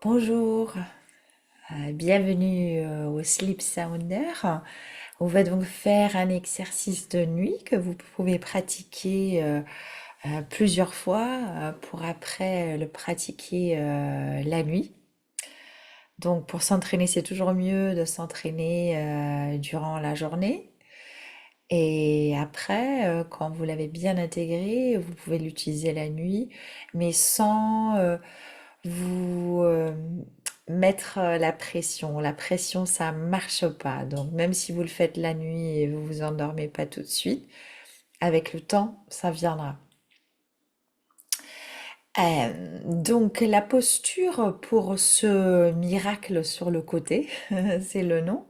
Bonjour, bienvenue au Sleep Sounder. On va donc faire un exercice de nuit que vous pouvez pratiquer plusieurs fois pour après le pratiquer la nuit. Donc pour s'entraîner, c'est toujours mieux de s'entraîner durant la journée. Et après, quand vous l'avez bien intégré, vous pouvez l'utiliser la nuit, mais sans vous mettre la pression. La pression, ça marche pas. Donc même si vous le faites la nuit et vous vous endormez pas tout de suite, avec le temps, ça viendra. Donc la posture pour ce miracle sur le côté, c'est le nom,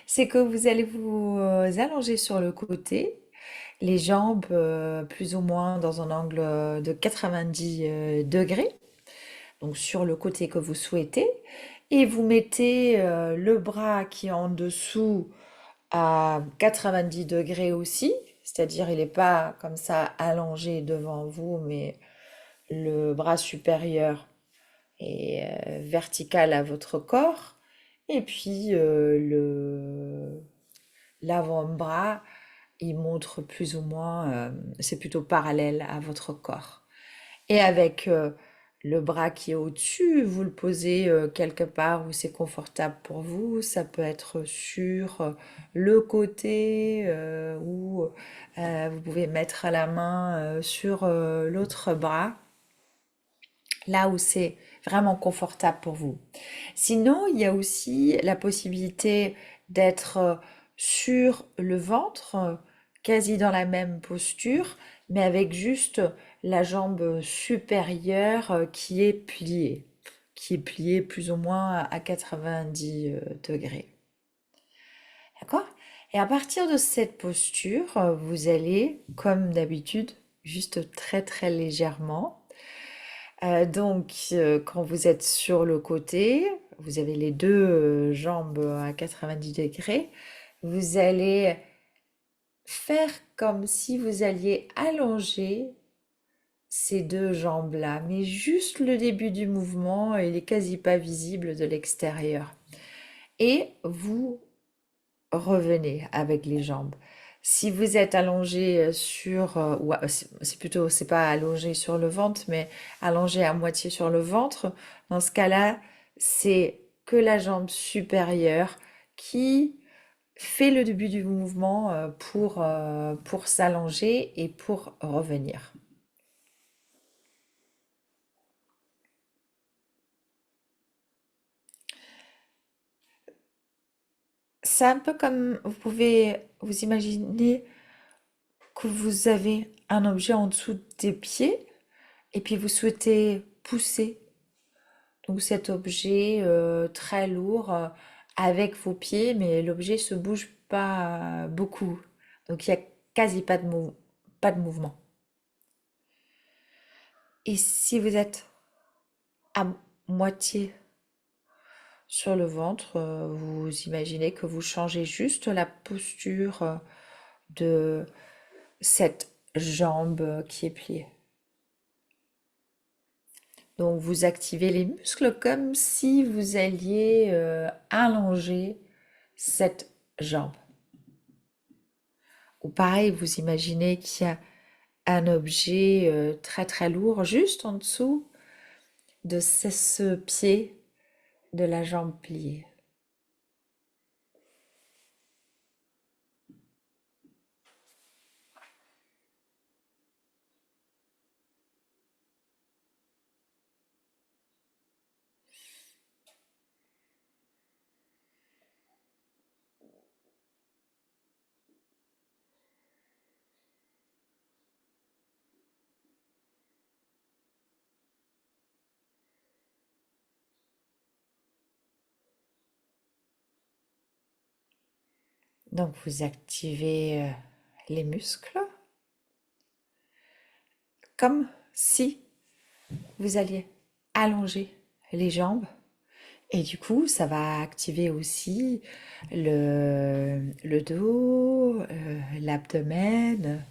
c'est que vous allez vous allonger sur le côté, les jambes plus ou moins dans un angle de 90 degrés, donc sur le côté que vous souhaitez, et vous mettez le bras qui est en dessous à 90 degrés aussi, c'est-à-dire il n'est pas comme ça allongé devant vous, mais le bras supérieur est vertical à votre corps, et puis l'avant-bras, il montre plus ou moins, c'est plutôt parallèle à votre corps. Et avec le bras qui est au-dessus, vous le posez quelque part où c'est confortable pour vous. Ça peut être sur le côté ou vous pouvez mettre la main sur l'autre bras, là où c'est vraiment confortable pour vous. Sinon, il y a aussi la possibilité d'être sur le ventre, quasi dans la même posture, mais avec juste la jambe supérieure qui est pliée plus ou moins à 90 degrés. D'accord? Et à partir de cette posture, vous allez, comme d'habitude, juste très très légèrement. Quand vous êtes sur le côté, vous avez les deux jambes à 90 degrés, vous allez faire comme si vous alliez allonger ces deux jambes-là, mais juste le début du mouvement, il est quasi pas visible de l'extérieur. Et vous revenez avec les jambes. Si vous êtes allongé c'est plutôt, c'est pas allongé sur le ventre, mais allongé à moitié sur le ventre, dans ce cas-là, c'est que la jambe supérieure qui fait le début du mouvement pour s'allonger et pour revenir. C'est un peu comme vous pouvez vous imaginer que vous avez un objet en dessous des pieds et puis vous souhaitez pousser donc cet objet très lourd avec vos pieds, mais l'objet se bouge pas beaucoup. Donc il y a quasi pas de mouvement. Et si vous êtes à moitié sur le ventre, vous imaginez que vous changez juste la posture de cette jambe qui est pliée. Donc vous activez les muscles comme si vous alliez allonger cette jambe. Ou pareil, vous imaginez qu'il y a un objet très très lourd juste en dessous de ce pied de la jambe pliée. Donc vous activez les muscles comme si vous alliez allonger les jambes. Et du coup, ça va activer aussi le dos, l'abdomen.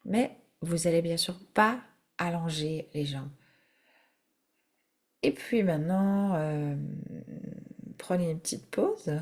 Mais vous allez bien sûr pas allonger les jambes. Et puis maintenant, prenez une petite pause.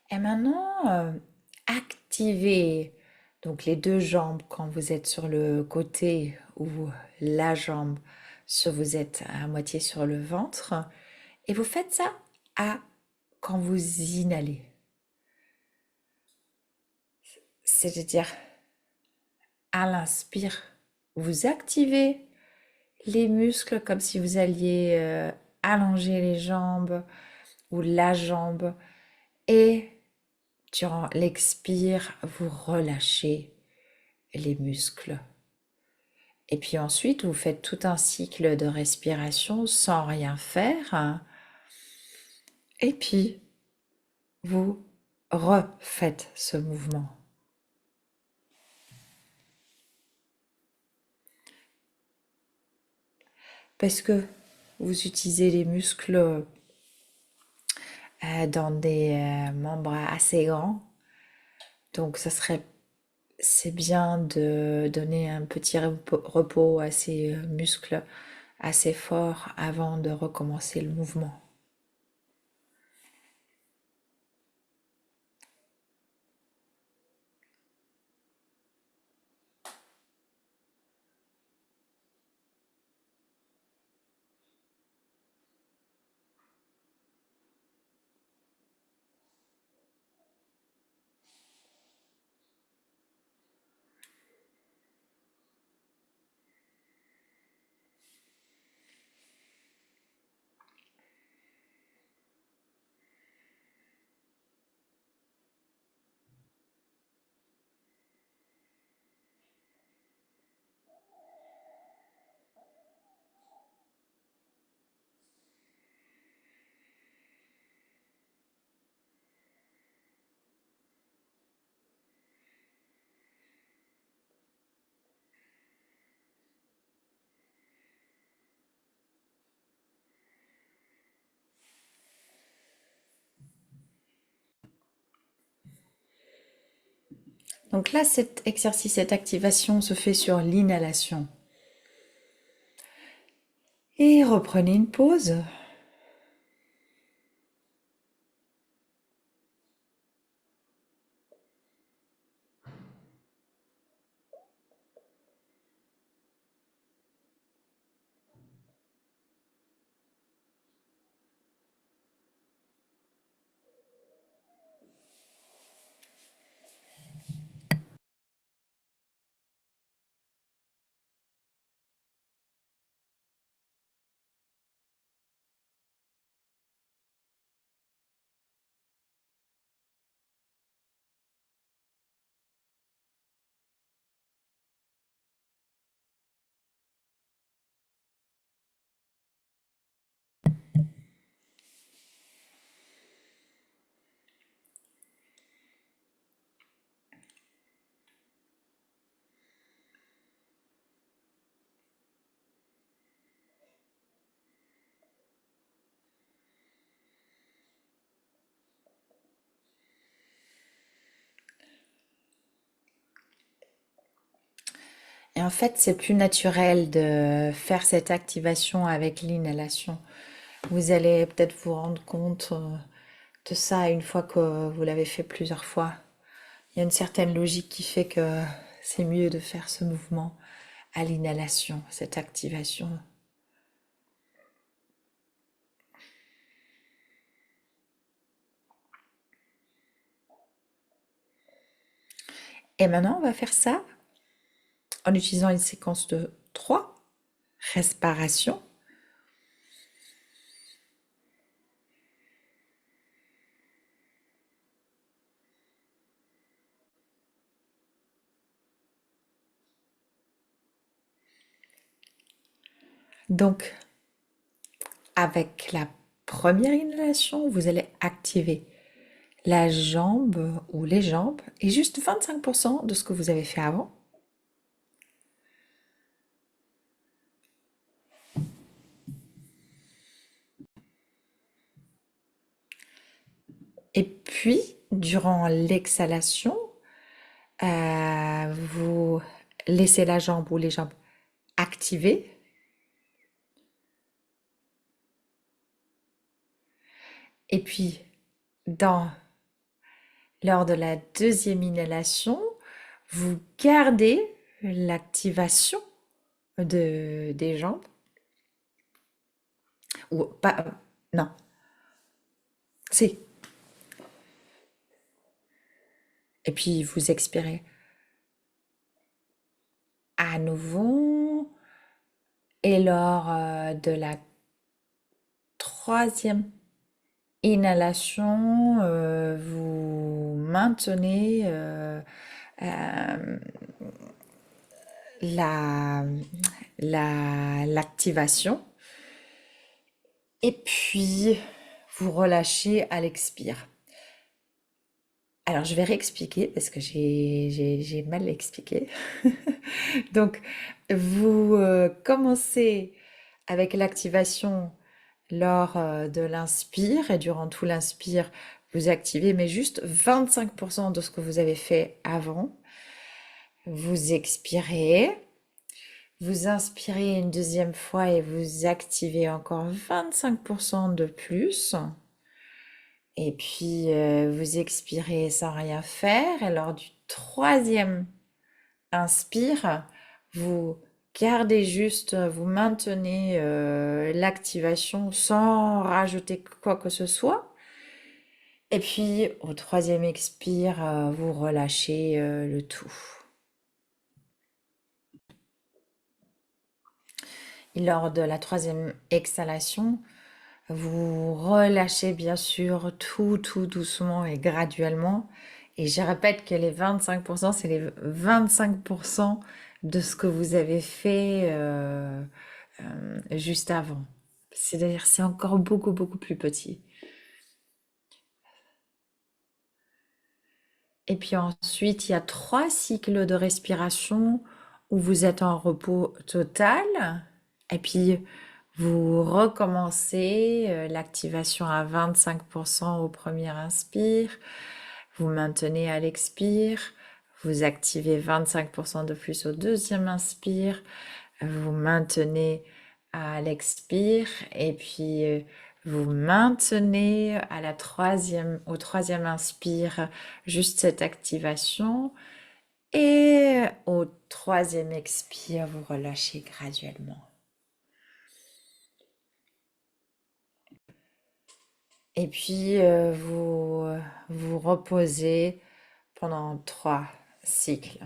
Et maintenant, activez donc les deux jambes quand vous êtes sur le côté ou la jambe sur vous êtes à moitié sur le ventre. Et vous faites ça à quand vous inhalez. C'est-à-dire à l'inspire, vous activez les muscles comme si vous alliez allonger les jambes ou la jambe. Et durant l'expire, vous relâchez les muscles. Et puis ensuite, vous faites tout un cycle de respiration sans rien faire. Et puis, vous refaites ce mouvement. Parce que vous utilisez les muscles dans des membres assez grands. Donc, c'est bien de donner un petit repos à ces muscles assez forts avant de recommencer le mouvement. Donc là, cet exercice, cette activation se fait sur l'inhalation. Et reprenez une pause. Et en fait, c'est plus naturel de faire cette activation avec l'inhalation. Vous allez peut-être vous rendre compte de ça une fois que vous l'avez fait plusieurs fois. Il y a une certaine logique qui fait que c'est mieux de faire ce mouvement à l'inhalation, cette activation. Et maintenant, on va faire ça en utilisant une séquence de 3 respirations. Donc, avec la première inhalation, vous allez activer la jambe ou les jambes et juste 25% de ce que vous avez fait avant. Et puis, durant l'exhalation, vous laissez la jambe ou les jambes activées. Et puis, dans, lors de la deuxième inhalation, vous gardez l'activation des jambes. Ou pas, non, si. Et puis, vous expirez à nouveau. Et lors de la troisième inhalation, vous maintenez euh, la, l'activation et puis vous relâchez à l'expire. Alors je vais réexpliquer parce que j'ai mal expliqué. Donc vous commencez avec l'activation lors de l'inspire et durant tout l'inspire, vous activez mais juste 25% de ce que vous avez fait avant. Vous expirez, vous inspirez une deuxième fois et vous activez encore 25% de plus. Et puis vous expirez sans rien faire. Et lors du troisième inspire, vous gardez juste, vous maintenez l'activation sans rajouter quoi que ce soit. Et puis au troisième expire, vous relâchez le tout. Et lors de la troisième exhalation, vous relâchez bien sûr tout doucement et graduellement. Et je répète que les 25%, c'est les 25% de ce que vous avez fait juste avant. C'est-à-dire, c'est encore beaucoup plus petit. Et puis ensuite, il y a 3 cycles de respiration où vous êtes en repos total. Et puis, vous recommencez l'activation à 25% au premier inspire. Vous maintenez à l'expire. Vous activez 25% de plus au deuxième inspire. Vous maintenez à l'expire. Et puis, vous maintenez au troisième inspire juste cette activation. Et au troisième expire, vous relâchez graduellement. Et puis, vous reposez pendant 3 cycles.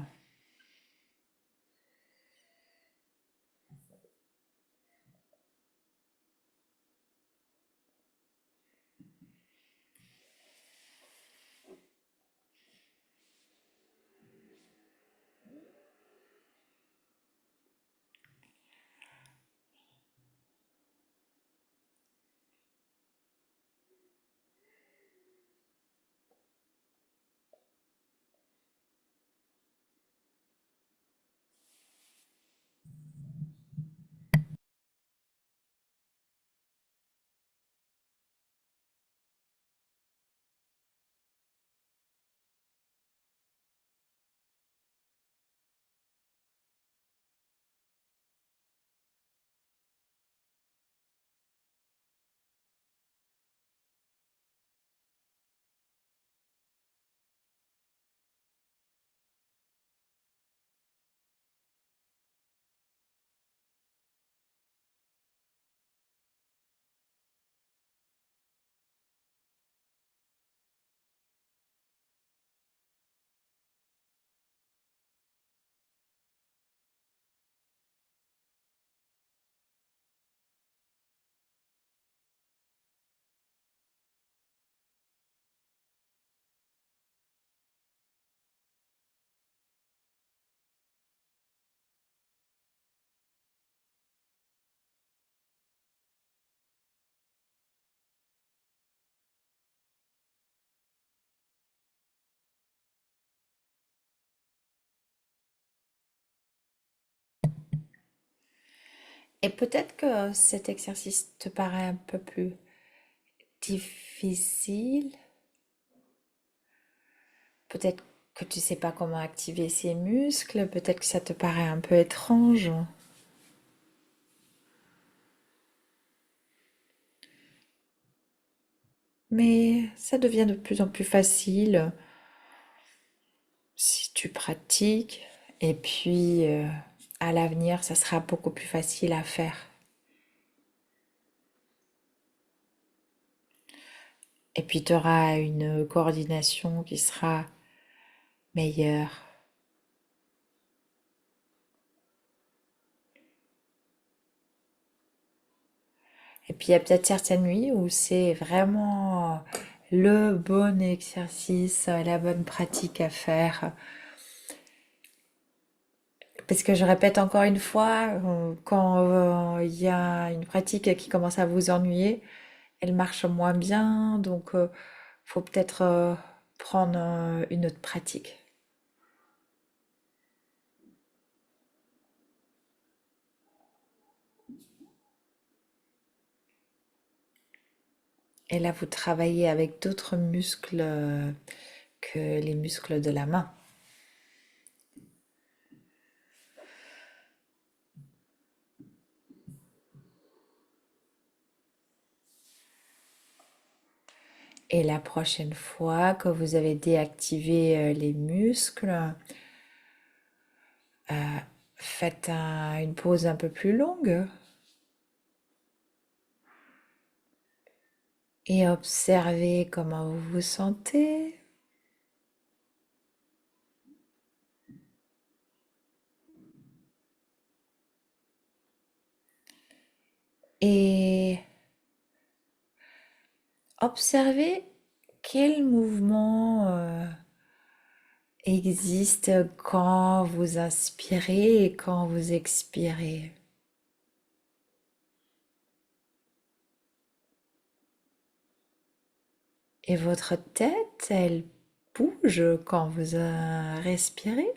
Et peut-être que cet exercice te paraît un peu plus difficile. Peut-être que tu sais pas comment activer ces muscles. Peut-être que ça te paraît un peu étrange. Mais ça devient de plus en plus facile si tu pratiques. Et puis, à l'avenir, ça sera beaucoup plus facile à faire. Et puis, tu auras une coordination qui sera meilleure. Et puis, il y a peut-être certaines nuits où c'est vraiment le bon exercice, la bonne pratique à faire. Parce que je répète encore une fois, quand il y a une pratique qui commence à vous ennuyer, elle marche moins bien, donc faut peut-être prendre une autre pratique. Et là, vous travaillez avec d'autres muscles que les muscles de la main. Et la prochaine fois que vous avez déactivé les muscles, faites une pause un peu plus longue et observez comment vous vous sentez. Et observez quel mouvement existe quand vous inspirez et quand vous expirez. Et votre tête, elle bouge quand vous respirez.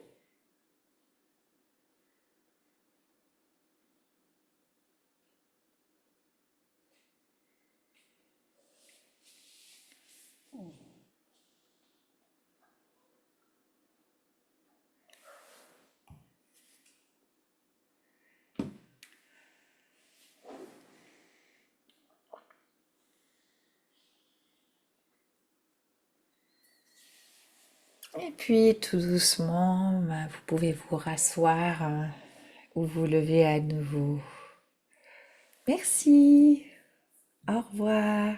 Et puis tout doucement, ben, vous pouvez vous rasseoir ou vous lever à nouveau. Merci. Au revoir.